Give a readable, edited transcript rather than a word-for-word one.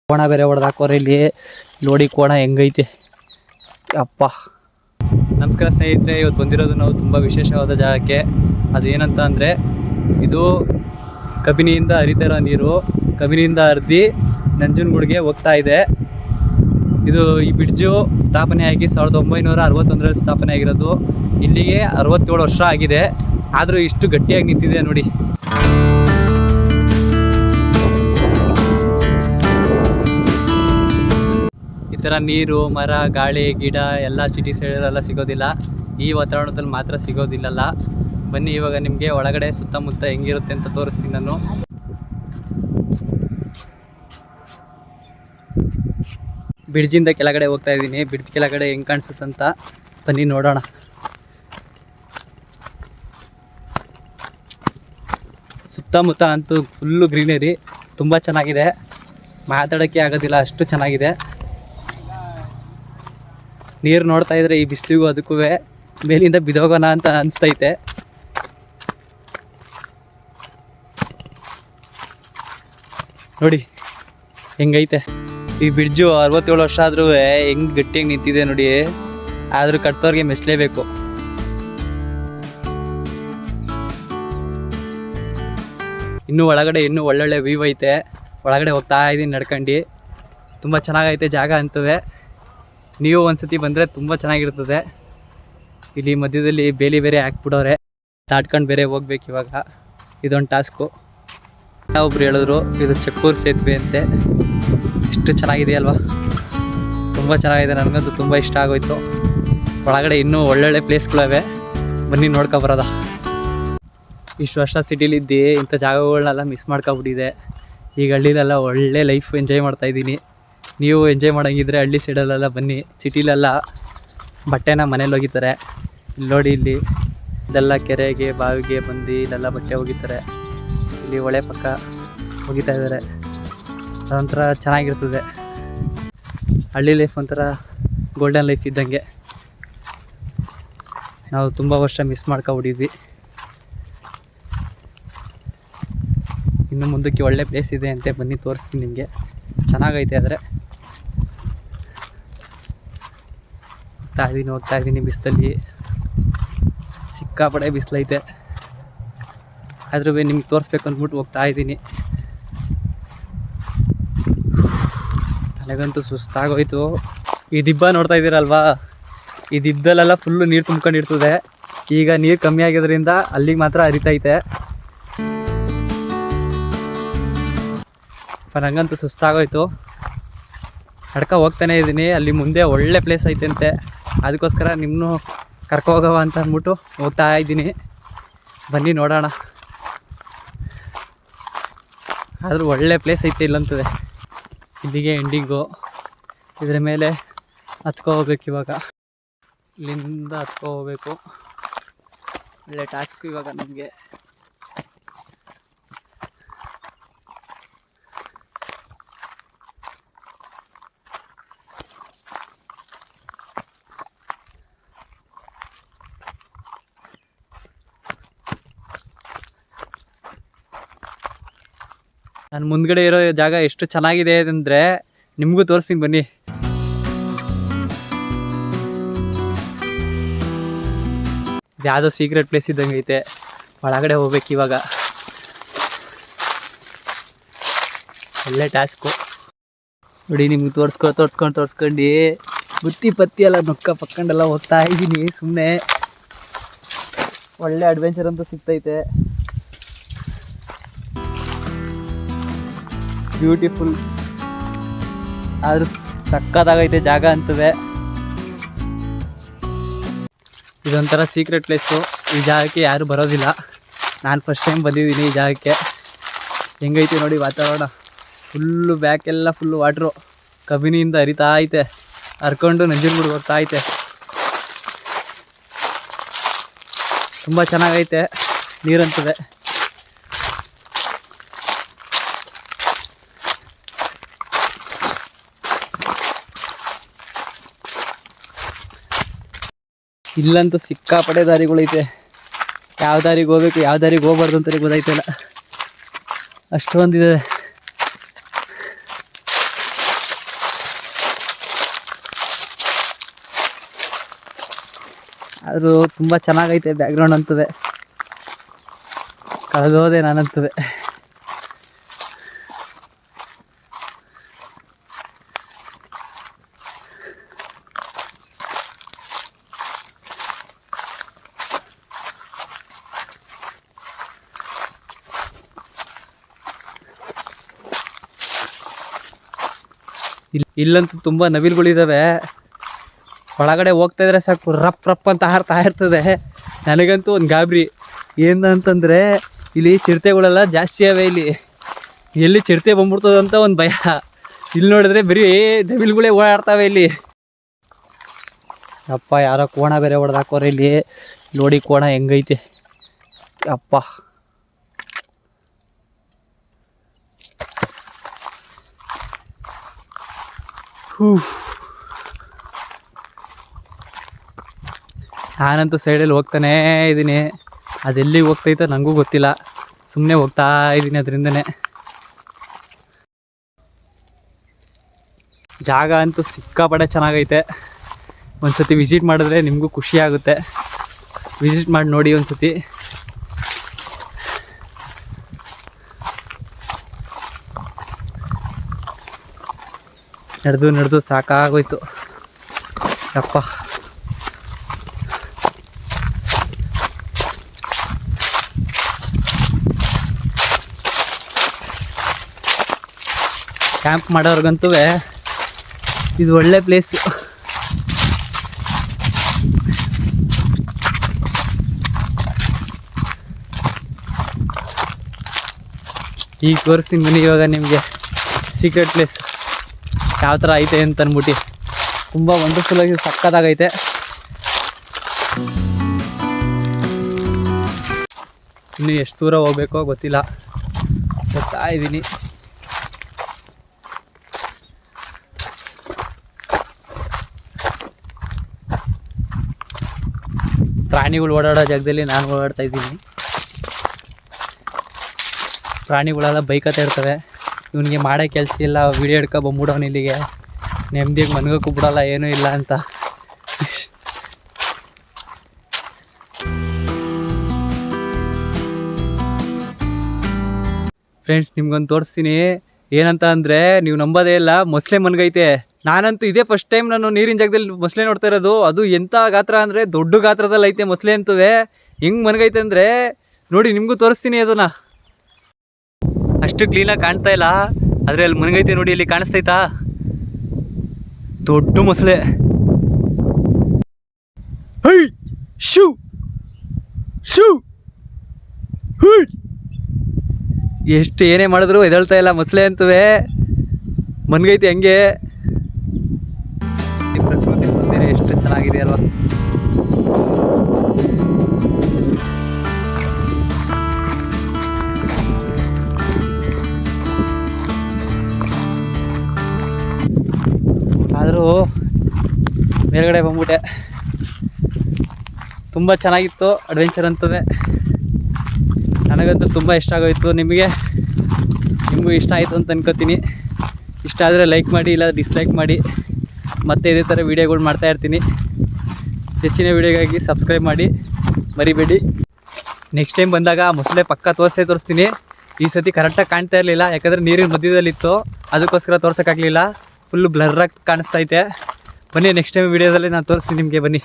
ಕೋಣ ಬೇರೆ ಹೊಡೆದಾಕೋರೆ ಇಲ್ಲಿ ನೋಡಿ ಕೋಣ ಹೆಂಗೈತೆ ಅಪ್ಪ. ನಮಸ್ಕಾರ ಸ್ನೇಹಿತರೆ, ಇವತ್ತು ಬಂದಿರೋದು ನಾವು ತುಂಬ ವಿಶೇಷವಾದ ಜಾಗಕ್ಕೆ. ಅದೇನಂತ ಅಂದರೆ ಇದು ಕಬಿನಿಯಿಂದ ಹರಿತಿರೋ ನೀರು ಕಬಿನಿಯಿಂದ ಹರಿದು ನಂಜನಗೂಡಿಗೆ ಹೋಗ್ತಾ ಇದೆ. ಇದು ಈ ಬ್ರಿಡ್ಜು ಸ್ಥಾಪನೆ ಆಗಿ 1961ರಲ್ಲಿ ಸ್ಥಾಪನೆ ಆಗಿರೋದು. ಇಲ್ಲಿಗೆ 67 ವರ್ಷ ಆಗಿದೆ, ಆದರೂ ಇಷ್ಟು ಗಟ್ಟಿಯಾಗಿ ನಿಂತಿದೆ ನೋಡಿ. ಈ ಥರ ನೀರು, ಮರ, ಗಾಳಿ, ಗಿಡ ಎಲ್ಲ ಸಿಟಿ ಸೈಡಲ್ಲೆಲ್ಲ ಸಿಗೋದಿಲ್ಲ, ಈ ವಾತಾವರಣದಲ್ಲಿ ಮಾತ್ರ ಸಿಗೋದಿಲ್ಲಲ್ಲ. ಬನ್ನಿ ಇವಾಗ ನಿಮಗೆ ಒಳಗಡೆ ಸುತ್ತಮುತ್ತ ಹೆಂಗಿರುತ್ತೆ ಅಂತ ತೋರಿಸ್ತೀನಿ ನಾನು. ಬ್ರಿಡ್ಜಿಂದ ಕೆಳಗಡೆ ಹೋಗ್ತಾ ಇದ್ದೀನಿ. ಬ್ರಿಡ್ಜ್ ಕೆಳಗಡೆ ಹೆಂಗೆ ಕಾಣಿಸುತ್ತಂತ ಬನ್ನಿ ನೋಡೋಣ. ಸುತ್ತಮುತ್ತ ಅಂತೂ ಫುಲ್ಲು ಗ್ರೀನರಿ, ತುಂಬ ಚೆನ್ನಾಗಿದೆ, ಮಾತಾಡೋಕ್ಕೆ ಆಗೋದಿಲ್ಲ, ಅಷ್ಟು ಚೆನ್ನಾಗಿದೆ. ನೀರು ನೋಡ್ತಾ ಇದ್ರೆ ಈ ಬಿಸಿಲಿಗೂ ಅದಕ್ಕೂ ಮೇಲಿಂದ ಬಿದೋಗೋಣ ಅಂತ ಅನಿಸ್ತೈತೆ. ನೋಡಿ ಹೆಂಗೈತೆ ಈ ಬ್ರಿಡ್ಜು. 67 ವರ್ಷ ಆದ್ರೂ ಹೆಂಗೆ ಗಟ್ಟಿಯಾಗಿ ನಿಂತಿದೆ ನೋಡಿ. ಆದರೂ ಕಟ್ತೋರ್ಗೆ ಮೆಚ್ಚಲೇಬೇಕು. ಇನ್ನೂ ಒಳಗಡೆ ಇನ್ನೂ ಒಳ್ಳೊಳ್ಳೆ ವ್ಯೂ ಐತೆ. ಒಳಗಡೆ ಹೋಗ್ತಾ ಇದ್ದೀನಿ ನಡ್ಕೊಂಡು. ತುಂಬ ಚೆನ್ನಾಗೈತೆ ಜಾಗ ಅಂತವೇ. ನೀವು ಒಂದ್ಸತಿ ಬಂದರೆ ತುಂಬ ಚೆನ್ನಾಗಿರ್ತದೆ. ಇಲ್ಲಿ ಮಧ್ಯದಲ್ಲಿ ಬೇಲಿ ಬೇರೆ ಹಾಕ್ಬಿಡೋರೆ, ದಾಟ್ಕೊಂಡು ಬೇರೆ ಹೋಗ್ಬೇಕು. ಇವಾಗ ಇದೊಂದು ಟಾಸ್ಕು. ಒಬ್ರು ಹೇಳಿದ್ರು ಇದು ಚಕ್ಕೂರು ಸೇತುವೆ ಅಂತೆ. ಎಷ್ಟು ಚೆನ್ನಾಗಿದೆ ಅಲ್ವಾ, ತುಂಬ ಚೆನ್ನಾಗಿದೆ. ನನಗಂತೂ ತುಂಬ ಇಷ್ಟ ಆಗೋಯ್ತು. ಒಳಗಡೆ ಇನ್ನೂ ಒಳ್ಳೊಳ್ಳೆ ಪ್ಲೇಸ್ಗಳಿವೆ, ಬನ್ನಿ ನೋಡ್ಕೊಬರೋದ. ಇಷ್ಟು ವರ್ಷ ಸಿಟಿಲಿದ್ದು ಇಂಥ ಜಾಗಗಳನ್ನೆಲ್ಲ ಮಿಸ್ ಮಾಡ್ಕೊಬಿಟ್ಟಿದೆ. ಈಗ ಹಳ್ಳಿಲೆಲ್ಲ ಒಳ್ಳೆ ಲೈಫ್ ಎಂಜಾಯ್ ಮಾಡ್ತಾಯಿದ್ದೀನಿ. ನೀವು ಎಂಜಾಯ್ ಮಾಡೋಂಗಿದ್ರೆ ಹಳ್ಳಿ ಸೈಡಲ್ಲೆಲ್ಲ ಬನ್ನಿ. ಸಿಟಿಲೆಲ್ಲ ಬಟ್ಟೆನ ಮನೇಲಿ ಒಗಿತಾರೆ. ಇಲ್ಲಿ ನೋಡಿ, ಇಲ್ಲಿ ಇದೆಲ್ಲ ಕೆರೆಗೆ ಬಾವಿಗೆ ಬಂದು ಇಲ್ಲೆಲ್ಲ ಬಟ್ಟೆ ಒಗಿತಾರೆ. ಇಲ್ಲಿ ಹೊಳೆ ಪಕ್ಕ ಒಗಿತಾ ಇದ್ದಾರೆ. ಅದೊಂಥರ ಚೆನ್ನಾಗಿರ್ತದೆ. ಹಳ್ಳಿ ಲೈಫ್ ಒಂಥರ ಗೋಲ್ಡನ್ ಲೈಫ್ ಇದ್ದಂಗೆ. ನಾವು ತುಂಬ ವರ್ಷ ಮಿಸ್ ಮಾಡ್ಕೊಬಿಟ್ಟಿದ್ವಿ. ಇನ್ನು ಮುಂದಕ್ಕೆ ಒಳ್ಳೆ ಪ್ಲೇಸ್ ಇದೆ ಅಂತೆ, ಬನ್ನಿ ತೋರಿಸ್ತೀನಿ ನಿಮಗೆ. ಚೆನ್ನಾಗೈತೆ. ಆದರೆ ಹೋಗ್ತಾ ಇದ್ದೀನಿ ಬಿಸಿಲಲ್ಲಿ. ಸಿಕ್ಕಾಪಡೆ ಬಿಸಿಲೈತೆ, ಆದ್ರೂ ನಿಮ್ಗೆ ತೋರಿಸ್ಬೇಕು ಅಂದ್ಬಿಟ್ಟು ಹೋಗ್ತಾ ಇದ್ದೀನಿ. ನನಗಂತೂ ಸುಸ್ತಾಗೋಯ್ತು. ಈ ದಿಬ್ಬ ನೋಡ್ತಾ ಇದ್ದೀರಲ್ವಾ, ಈ ದಿಬ್ಬದಲ್ಲೆಲ್ಲ ಫುಲ್ಲು ನೀರು ತುಂಬ್ಕೊಂಡಿರ್ತದೆ. ಈಗ ನೀರು ಕಮ್ಮಿ ಆಗಿರೋದ್ರಿಂದ ಅಲ್ಲಿಗೆ ಮಾತ್ರ ಹರಿತೈತೆ. ನನಗಂತೂ ಸುಸ್ತಾಗೋಯ್ತು. ಹೋಗ್ತಾನೆ ಇದ್ದೀನಿ. ಅಲ್ಲಿ ಮುಂದೆ ಒಳ್ಳೆ ಪ್ಲೇಸ್ ಐತೆ, ಅದಕ್ಕೋಸ್ಕರ ನಿಮ್ಮನ್ನು ಕರ್ಕೋಗವ ಅಂತ ಅಂದ್ಬಿಟ್ಟು ಹೋಗ್ತಾ ಇದ್ದೀನಿ. ಬನ್ನಿ ನೋಡೋಣ. ಆದರೂ ಒಳ್ಳೆ ಪ್ಲೇಸ್ ಐತೆ ಇಲ್ಲಂತದೆ. ಇಲ್ಲಿಗೆ ಎಂಡಿಂಗು. ಇದರ ಮೇಲೆ ಹತ್ಕೋಗ್ಬೇಕು. ಇವಾಗ ಇಲ್ಲಿಂದ ಹತ್ಕೋಗ್ಬೇಕು. ಒಳ್ಳೆ ಟಾಸ್ಕ್ ಇವಾಗ ನಮಗೆ. ನಾನು ಮುಂದ್ಗಡೆ ಇರೋ ಜಾಗ ಎಷ್ಟು ಚೆನ್ನಾಗಿದೆ ಅಂದರೆ ನಿಮಗೂ ತೋರಿಸ್ತೀನಿ ಬನ್ನಿ. ಯಾವುದೋ ಸೀಕ್ರೆಟ್ ಪ್ಲೇಸ್ ಇದ್ದಂಗೆ ಐತೆ. ಒಳಗಡೆ ಹೋಗ್ಬೇಕು ಇವಾಗ. ಒಳ್ಳೆ ಟಾಸ್ಕು ನೋಡಿ. ನಿಮ್ಗೆ ತೋರಿಸ್ಕೊಂಡು ಬುತ್ತಿ ಪತ್ತಿ ಎಲ್ಲ ನೊಕ್ಕ ಪಕ್ಕೊಂಡೆಲ್ಲ ಹೋಗ್ತಾ ಇದ್ದೀನಿ ಸುಮ್ಮನೆ. ಒಳ್ಳೆ ಅಡ್ವೆಂಚರ್ ಅಂತೂ ಸಿಗ್ತೈತೆ. ಬ್ಯೂಟಿಫುಲ್, ಆದರೂ ಸಕ್ಕತ್ತಾಗೈತೆ ಜಾಗ ಅಂತವೆ. ಇದೊಂಥರ ಸೀಕ್ರೆಟ್ ಪ್ಲೇಸು. ಈ ಜಾಗಕ್ಕೆ ಯಾರೂ ಬರೋದಿಲ್ಲ. ನಾನು ಫಸ್ಟ್ ಟೈಮ್ ಬಂದಿದ್ದೀನಿ ಈ ಜಾಗಕ್ಕೆ. ಹೆಂಗೈತೆ ನೋಡಿ ವಾತಾವರಣ. ಫುಲ್ಲು ಬ್ಯಾಕೆಲ್ಲ ಫುಲ್ಲು ವಾಟ್ರು ಕಬಿನಿಯಿಂದ ಹರಿತಾ ಐತೆ. ಹರ್ಕೊಂಡು ನಂಜನಗೂಡಿಗೆ ಹೋಗ್ತಾ ಐತೆ. ತುಂಬ ಚೆನ್ನಾಗೈತೆ ನೀರಂತದೆ. ಇಲ್ಲಂತೂ ಸಿಕ್ಕಾಪಟ್ಟೆ ದಾರಿಗಳೈತೆ. ಯಾವ ದಾರಿಗೆ ಹೋಗ್ಬೇಕು, ಯಾವ ದಾರಿಗೆ ಹೋಗ್ಬಾರ್ದು ಅಂತಲೇ ಗೊತ್ತಾಯ್ತಲ್ಲ, ಅಷ್ಟೊಂದಿದೆ. ಆದರೂ ತುಂಬ ಚೆನ್ನಾಗೈತೆ ಬ್ಯಾಕ್ಗ್ರೌಂಡ್ ಅಂತದೆ. ಕಳೆದೋದೆ ನಾನಂತದೆ. ಇಲ್ಲಂತೂ ತುಂಬ ನವಿಲುಗಳಿದ್ದಾವೆ. ಒಳಗಡೆ ಹೋಗ್ತಾ ಇದ್ರೆ ಸಾಕು ರಪ್ ರಪ್ ಅಂತ ಹಾರ್ತಾ ಇರ್ತದೆ. ನನಗಂತೂ ಒಂದು ಗಾಬರಿ ಏನಂತಂದರೆ ಇಲ್ಲಿ ಚಿರತೆಗಳೆಲ್ಲ ಜಾಸ್ತಿ ಅವೆ. ಇಲ್ಲಿ ಎಲ್ಲಿ ಚಿರತೆ ಬಂದ್ಬಿಡ್ತದಂತ ಒಂದು ಭಯ. ಇಲ್ಲಿ ನೋಡಿದ್ರೆ ಬರೀ ನವಿಲುಗಳೇ ಓಡಾಡ್ತಾವೆ ಇಲ್ಲಿ. ಅಪ್ಪ ಯಾರೋ ಕೋಣ ಬೇರೆ ಹೊಡೆದಾಕೋರೆ ಇಲ್ಲಿ. ನೋಡಿ ಕೋಣ ಹೆಂಗೈತೆ ಅಪ್ಪ. ನಾನಂತೂ ಸೈಡಲ್ಲಿ ಹೋಗ್ತಾನೇ ಇದ್ದೀನಿ. ಅದೆಲ್ಲಿಗೆ ಹೋಗ್ತೈತೋ ನನಗೂ ಗೊತ್ತಿಲ್ಲ. ಸುಮ್ಮನೆ ಹೋಗ್ತಾ ಇದ್ದೀನಿ ಅದರಿಂದನೇ. ಜಾಗ ಅಂತೂ ಸಿಕ್ಕಾಪಟ್ಟೆ ಚೆನ್ನಾಗೈತೆ. ಒಂದು ಸತಿ ವಿಸಿಟ್ ಮಾಡಿದ್ರೆ ನಿಮಗೂ ಖುಷಿ ಆಗುತ್ತೆ. ವಿಸಿಟ್ ಮಾಡಿ ನೋಡಿ ಒಂದು ಸತಿ. ನಡೆದು ಸಾಕಾಗೋಯ್ತು ಅಪ್ಪ. ಕ್ಯಾಂಪ್ ಮಾಡೋರ್ಗಂತೂ ಇದು ಒಳ್ಳೆ ಪ್ಲೇಸು. ಈಗ ತೋರಿಸ್ತೀನಿ ಬನ್ನಿ ಇವಾಗ ನಿಮಗೆ ಸೀಕ್ರೆಟ್ ಪ್ಲೇಸ್ ಯಾವ ಥರ ಐತೆ ಅಂತ ಅಂದ್ಬಿಟ್ಟು. ತುಂಬ ವಂಡರ್ಫುಲ್ಲಾಗಿ ಸಕ್ಕತ್ತಾಗೈತೆ. ಇನ್ನು ಎಷ್ಟು ದೂರ ಹೋಗ್ಬೇಕೋ ಗೊತ್ತಿಲ್ಲ, ಹೋಗ್ತಾ ಇದ್ದೀನಿ. ಪ್ರಾಣಿಗಳು ಓಡಾಡೋ ಜಾಗದಲ್ಲಿ ನಾನು ಓಡಾಡ್ತಾ ಇದ್ದೀನಿ. ಪ್ರಾಣಿಗಳೆಲ್ಲ ಬೈಕತ್ತಾ ಇರ್ತವೆ. ಇವನಿಗೆ ಮಾಡೋ ಕೆಲಸ ಇಲ್ಲ, ವಿಡಿಯೋ ಹಿಡ್ಕೊ ಬಂದ್ಬಿಡೋನು ಇಲ್ಲಿಗೆ. ನೆಮ್ಮದಿಗೆ ಮನ್ಗೋಕ್ಕೂ ಬಿಡೋಲ್ಲ, ಏನೂ ಇಲ್ಲ ಅಂತ. ಫ್ರೆಂಡ್ಸ್, ನಿಮ್ಗೊಂದು ತೋರಿಸ್ತೀನಿ. ಏನಂತ ಅಂದರೆ ನೀವು ನಂಬೋದೇ ಇಲ್ಲ, ಮೊಸಳೆ ಮನ್ಗೈತೆ. ನಾನಂತೂ ಇದೇ ಫಸ್ಟ್ ಟೈಮ್ ನಾನು ನೀರಿನ ಜಾಗದಲ್ಲಿ ಮೊಸಳೆ ನೋಡ್ತಾ ಇರೋದು. ಅದು ಎಂಥ ಗಾತ್ರ ಅಂದರೆ ದೊಡ್ಡ ಗಾತ್ರದಲ್ಲಿ ಐತೆ ಮೊಸಳೆ ಅಂತವೇ. ಹೆಂಗೆ ಮನ್ಗೈತೆ ಅಂದರೆ ನೋಡಿ, ನಿಮಗೂ ತೋರಿಸ್ತೀನಿ ಅದನ್ನ. ಅಷ್ಟು ಕ್ಲೀನಾಗಿ ಕಾಣ್ತಾ ಇಲ್ಲ, ಆದರೆ ಅಲ್ಲಿ ಮನ್ಗೈತೆ ನೋಡಿ. ಇಲ್ಲಿ ಕಾಣಿಸ್ತೈತಾ ದೊಡ್ಡ ಮೊಸಳೆ. ಹೈ ಶೂ ಶೂ ಎಷ್ಟು ಏನೇ ಮಾಡಿದ್ರು ಎದಳ್ತಾ ಇಲ್ಲ ಮೊಸಳೆ ಅಂತವೇ. ಮನ್ಗೈತೆ ಹಂಗೆ. ಪ್ರಕೃತಿ ಬಂದಿದೆ, ಎಷ್ಟು ಚೆನ್ನಾಗಿದೆ ಅಲ್ವಾ. ಆದರೂ ಮೇಲ್ಗಡೆ ಬಂದ್ಬಿಟ್ಟೆ. ತುಂಬ ಚೆನ್ನಾಗಿತ್ತು ಅಡ್ವೆಂಚರ್ ಅಂತದೆ. ನನಗಂತೂ ತುಂಬ ಇಷ್ಟ ಆಗೋಯಿತು. ನಿಮಗೂ ಇಷ್ಟ ಆಯಿತು ಅಂತ ಅನ್ಕೋತೀನಿ. ಇಷ್ಟ ಆದರೆ ಲೈಕ್ ಮಾಡಿ, ಇಲ್ಲ ಡಿಸ್ಲೈಕ್ ಮಾಡಿ. ಮತ್ತೆ ಇದೇ ಥರ ವೀಡಿಯೋಗಳು ಮಾಡ್ತಾಯಿರ್ತೀನಿ. ಹೆಚ್ಚಿನ ವೀಡಿಯೋಗಾಗಿ ಸಬ್ಸ್ಕ್ರೈಬ್ ಮಾಡಿ ಮರಿಬೇಡಿ. ನೆಕ್ಸ್ಟ್ ಟೈಮ್ ಬಂದಾಗ ಮೊಸಳೆ ಪಕ್ಕ ತೋರಿಸ್ತೀನಿ. ಈ ಸತಿ ಕರೆಕ್ಟಾಗಿ ಕಾಣ್ತಾ ಇರಲಿಲ್ಲ, ಯಾಕಂದರೆ ನೀರಿನ ಮಧ್ಯದಲ್ಲಿತ್ತು, ಅದಕ್ಕೋಸ್ಕರ ತೋರ್ಸೋಕ್ಕಾಗಲಿಲ್ಲ. ಫುಲ್ಲು ಬ್ಲರ್ರಾಗಿ ಕಾಣಿಸ್ತೈತೆ. ಬನ್ನಿ, ನೆಕ್ಸ್ಟ್ ಟೈಮ್ ವೀಡಿಯೋದಲ್ಲಿ ನಾನು ತೋರಿಸ್ತೀನಿ ನಿಮಗೆ. ಬನ್ನಿ.